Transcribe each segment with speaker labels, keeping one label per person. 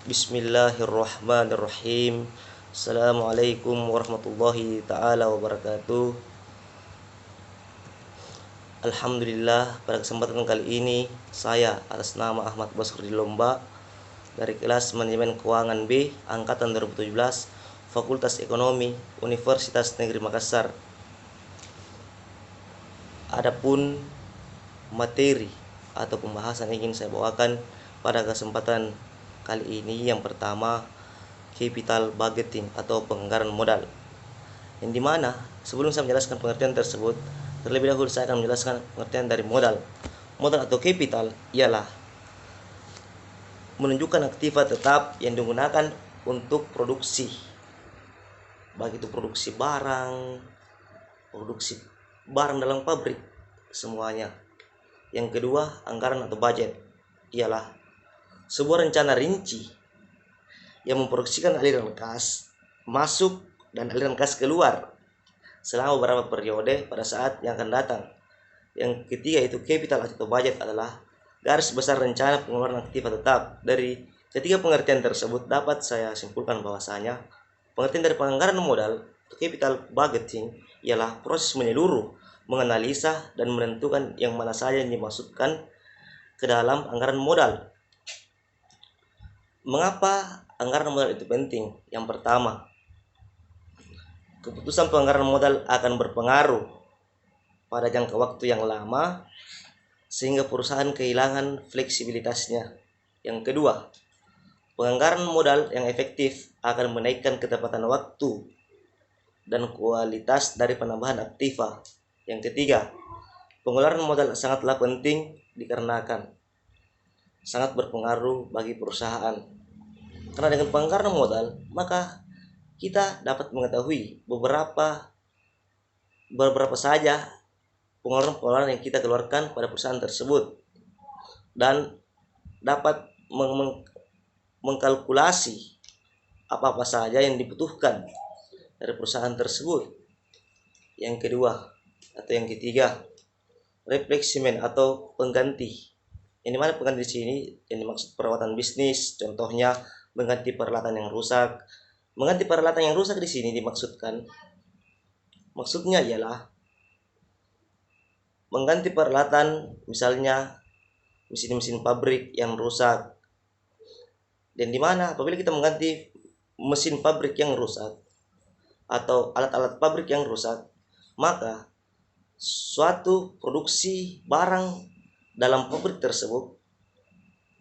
Speaker 1: Bismillahirrahmanirrahim. Assalamualaikum warahmatullahi taala wabarakatuh. Alhamdulillah, pada kesempatan kali ini saya atas nama Ahmad Basri Lomba dari kelas Manajemen Keuangan B angkatan 2017 Fakultas Ekonomi Universitas Negeri Makassar. Adapun materi atau pembahasan yang ingin saya bawakan pada kesempatan kali ini, yang pertama, capital budgeting atau penganggaran modal. Yang dimana sebelum saya menjelaskan pengertian tersebut, terlebih dahulu saya akan menjelaskan pengertian dari modal. Modal atau capital ialah menunjukkan aktiva tetap yang digunakan untuk produksi, baik itu produksi barang dalam pabrik, semuanya. Yang kedua, anggaran atau budget ialah sebuah rencana rinci yang memproyeksikan aliran kas masuk dan aliran kas keluar selama beberapa periode pada saat yang akan datang. Yang ketiga itu capital atau budget adalah garis besar rencana pengeluaran aktiva tetap. Dari ketiga pengertian tersebut dapat saya simpulkan bahwasanya pengertian dari penganggaran modal atau capital budgeting ialah proses menyeluruh, menganalisa dan menentukan yang mana saja yang dimasukkan ke dalam anggaran modal. Mengapa anggaran modal itu penting? Yang pertama, keputusan penganggaran modal akan berpengaruh pada jangka waktu yang lama sehingga perusahaan kehilangan fleksibilitasnya. Yang kedua, penganggaran modal yang efektif akan menaikkan ketepatan waktu dan kualitas dari penambahan aktiva. Yang ketiga, pengeluaran modal sangatlah penting dikarenakan sangat berpengaruh bagi perusahaan. Karena dengan penganggaran modal, maka kita dapat mengetahui beberapa saja pengeluaran yang kita keluarkan pada perusahaan tersebut, dan dapat mengkalkulasi apa-apa saja yang dibutuhkan dari perusahaan tersebut. Yang kedua atau yang ketiga, replacement atau pengganti. Ini mana pengganti di sini yang dimaksud perawatan bisnis, contohnya mengganti peralatan yang rusak. Mengganti peralatan yang rusak di sini maksudnya ialah mengganti peralatan, misalnya mesin-mesin pabrik yang rusak. Dan dimana apabila kita mengganti mesin pabrik yang rusak atau alat-alat pabrik yang rusak, maka suatu produksi barang dalam pabrik tersebut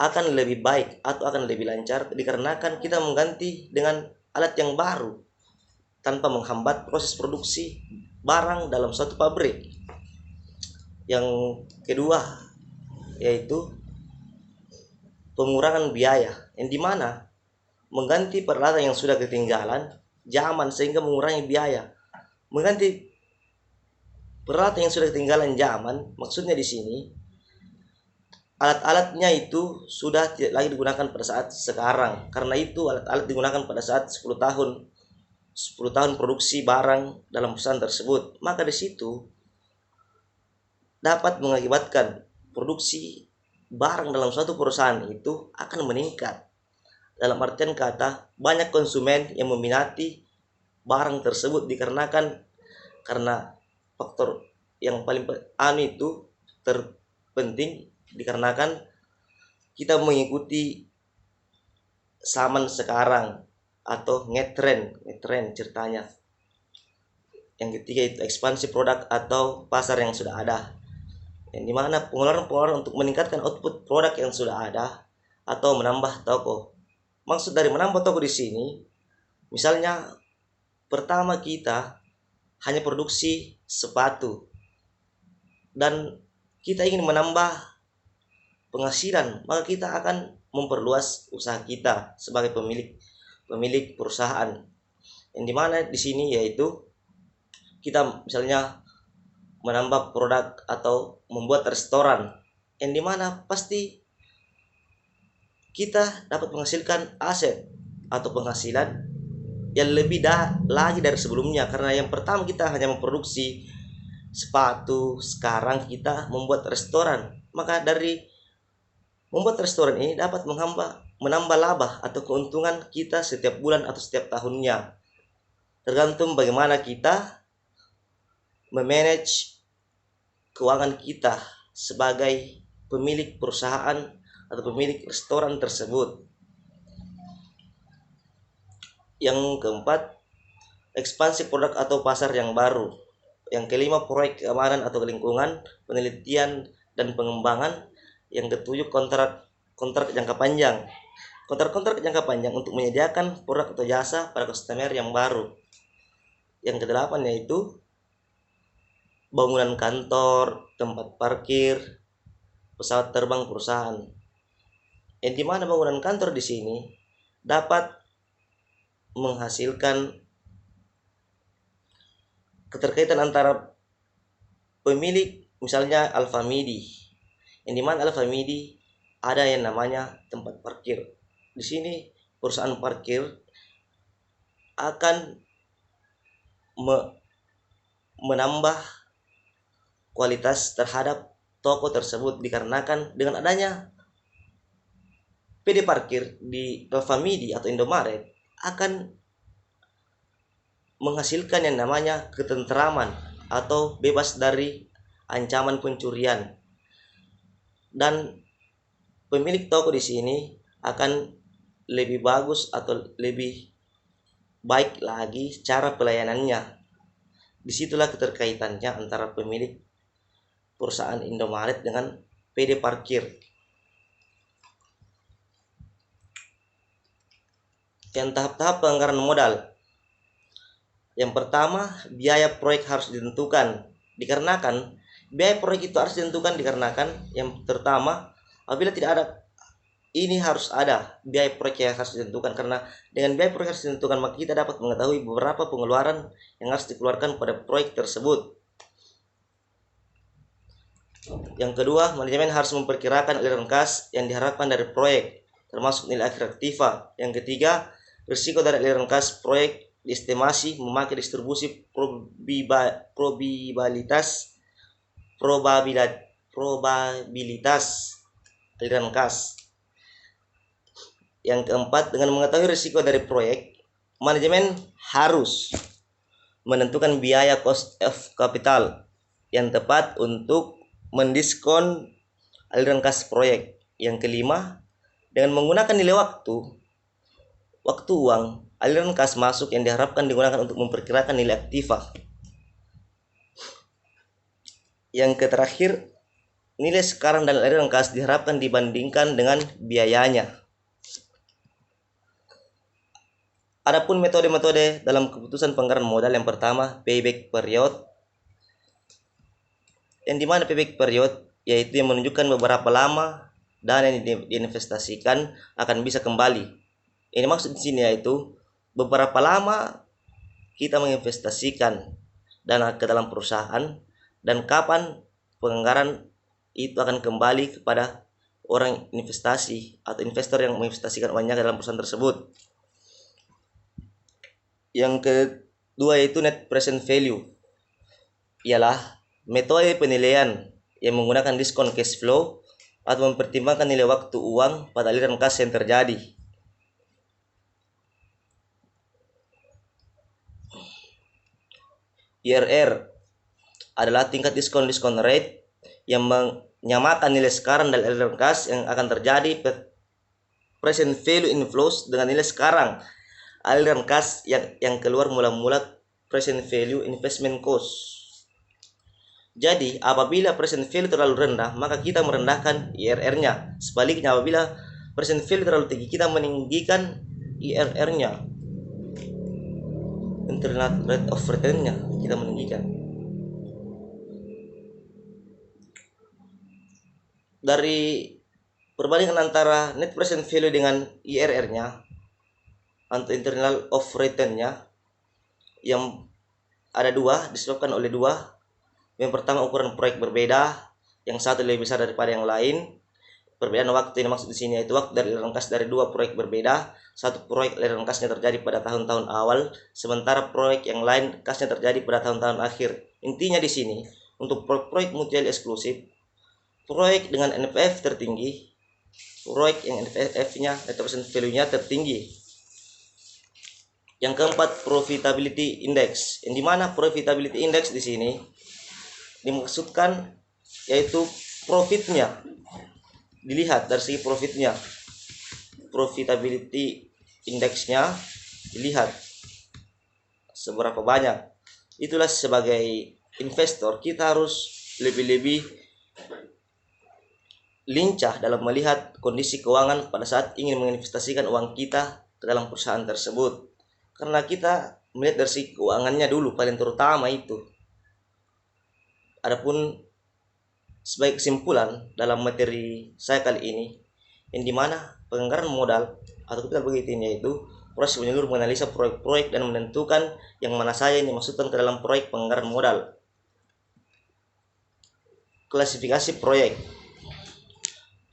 Speaker 1: akan lebih baik atau akan lebih lancar dikarenakan kita mengganti dengan alat yang baru tanpa menghambat proses produksi barang dalam suatu pabrik. Yang kedua yaitu pengurangan biaya, yang dimana mengganti peralatan yang sudah ketinggalan zaman sehingga mengurangi biaya. Mengganti peralatan yang sudah ketinggalan zaman, maksudnya di sini alat-alatnya itu sudah tidak lagi digunakan pada saat sekarang. Karena itu alat-alat digunakan pada saat 10 tahun produksi barang dalam perusahaan tersebut. Maka di situ dapat mengakibatkan produksi barang dalam suatu perusahaan itu akan meningkat. Dalam artian kata, banyak konsumen yang meminati barang tersebut karena faktor yang paling terpenting dikarenakan kita mengikuti zaman sekarang atau ngetrend ceritanya. Yang ketiga itu ekspansi produk atau pasar yang sudah ada, yang dimana pengeluaran untuk meningkatkan output produk yang sudah ada atau menambah toko. Maksud dari menambah toko di sini, misalnya pertama kita hanya produksi sepatu dan kita ingin menambah penghasilan, maka kita akan memperluas usaha kita sebagai pemilik perusahaan. Yang dimana di sini yaitu kita misalnya menambah produk atau membuat restoran, yang dimana pasti kita dapat menghasilkan aset atau penghasilan yang lebih lagi dari sebelumnya. Karena yang pertama kita hanya memproduksi sepatu, sekarang kita membuat restoran, maka dari membuat restoran ini dapat menambah laba atau keuntungan kita setiap bulan atau setiap tahunnya. Tergantung bagaimana kita memanage keuangan kita sebagai pemilik perusahaan atau pemilik restoran tersebut. Yang keempat, ekspansi produk atau pasar yang baru. Yang kelima, proyek keamanan atau lingkungan, penelitian dan pengembangan. Yang ketujuh, kontrak jangka panjang. Kontrak jangka panjang untuk menyediakan produk atau jasa pada customer yang baru. Yang kedelapan yaitu bangunan kantor, tempat parkir, pesawat terbang perusahaan. Yang dimana bangunan kantor di sini dapat menghasilkan keterkaitan antara pemilik, misalnya Alfamidi, yang dimana Alfamidi ada yang namanya tempat parkir. Di sini perusahaan parkir akan menambah kualitas terhadap toko tersebut, dikarenakan dengan adanya PD parkir di Alfamidi atau Indomaret akan menghasilkan yang namanya ketentraman atau bebas dari ancaman pencurian, dan pemilik toko di sini akan lebih bagus atau lebih baik lagi cara pelayanannya. Disitulah keterkaitannya antara pemilik perusahaan Indomaret dengan PD parkir. Yang tahap-tahap penganggaran modal. Yang pertama, biaya proyek harus ditentukan. Dikarenakan biaya proyek itu harus ditentukan dikarenakan yang pertama, apabila tidak ada, ini harus ada biaya proyek yang harus ditentukan, karena dengan biaya proyek harus ditentukan maka kita dapat mengetahui beberapa pengeluaran yang harus dikeluarkan pada proyek tersebut. Yang kedua, manajemen harus memperkirakan aliran kas yang diharapkan dari proyek, termasuk nilai akhir aktiva. Yang ketiga, risiko dari aliran kas proyek diestimasi memakai distribusi probabilitas aliran kas. Yang keempat, dengan mengetahui risiko dari proyek, manajemen harus menentukan biaya cost of capital yang tepat untuk mendiskon aliran kas proyek. Yang kelima, dengan menggunakan nilai waktu uang, aliran kas masuk yang diharapkan digunakan untuk memperkirakan nilai aktiva. Yang terakhir, nilai sekarang dan aliran kas diharapkan dibandingkan dengan biayanya. Adapun metode-metode dalam keputusan penganggaran modal, yang pertama payback period, yang dimana payback period yaitu yang menunjukkan beberapa lama dana yang diinvestasikan akan bisa kembali. Ini maksud di sini yaitu beberapa lama kita menginvestasikan dana ke dalam perusahaan dan kapan penganggaran itu akan kembali kepada orang investasi atau investor yang menginvestasikan uangnya ke dalam perusahaan tersebut. Yang kedua yaitu net present value, ialah metode penilaian yang menggunakan diskon cash flow atau mempertimbangkan nilai waktu uang pada aliran kas yang terjadi. IRR adalah tingkat diskon rate yang menyamakan nilai sekarang dan aliran kas yang akan terjadi present value inflows dengan nilai sekarang aliran kas yang keluar mula-mula present value investment cost. Jadi apabila present value terlalu rendah, maka kita merendahkan IRR-nya. Sebaliknya, apabila present value terlalu tinggi, kita meninggikan IRR-nya. Internal rate of return-nya kita meninggikan. Dari perbandingan antara net present value dengan IRR-nya atau internal of return-nya yang ada dua, disebabkan oleh dua. Yang pertama, ukuran proyek berbeda, yang satu lebih besar daripada yang lain. Perbedaan waktu yang maksud di sini yaitu waktu dari aliran kas dari dua proyek berbeda. Satu proyek aliran kasnya terjadi pada tahun-tahun awal, sementara proyek yang lain kasnya terjadi pada tahun-tahun akhir. Intinya di sini, untuk proyek mutual eksklusif, proyek dengan NPF tertinggi proyek yang NFF-nya net present value-nya tertinggi. Yang keempat, profitability index. Yang dimana profitability index di sini dimaksudkan yaitu profitnya, dilihat dari segi profitnya. Profitability indexnya dilihat seberapa banyak. Itulah sebagai investor kita harus lebih-lebih lincah dalam melihat kondisi keuangan pada saat ingin menginvestasikan uang kita ke dalam perusahaan tersebut. Karena kita melihat dari segi keuangannya dulu paling terutama itu. Adapun sebagai kesimpulan dalam materi saya kali ini, yang dimana penganggaran modal atau capital budgeting yaitu proses menyeluruh menganalisa proyek-proyek dan menentukan yang mana saja yang dimasukkan ke dalam proyek penganggaran modal. Klasifikasi proyek: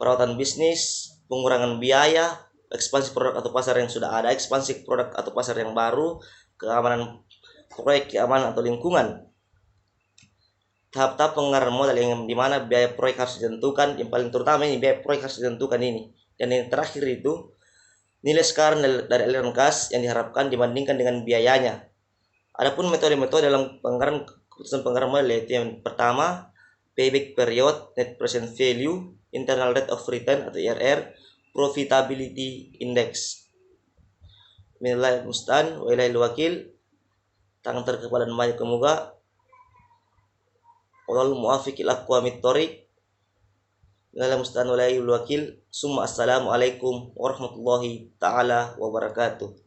Speaker 1: perawatan bisnis, pengurangan biaya, ekspansi produk atau pasar yang sudah ada, ekspansi produk atau pasar yang baru, keamanan proyek, keamanan atau lingkungan. Tahap-tahap penganggaran modal yang dimana biaya proyek harus ditentukan, yang paling terutama ini biaya proyek harus ditentukan ini. Dan yang terakhir itu nilai sekarang dari aliran kas yang diharapkan dibandingkan dengan biayanya. Adapun metode-metode dalam penganggaran keputusan penganggaran modal yaitu yang pertama payback period, net present value, internal rate of return atau IRR, profitability index. Minallahil musta'an wa ilaihil wakil. Tangan terkepada dan banyak kemuga. Wallahul muwaffiq ila aqwamit thoriq. Minallahil musta'an wa ilaihil wakil. Summa assalamu alaikum warahmatullahi taala wabarakatuh.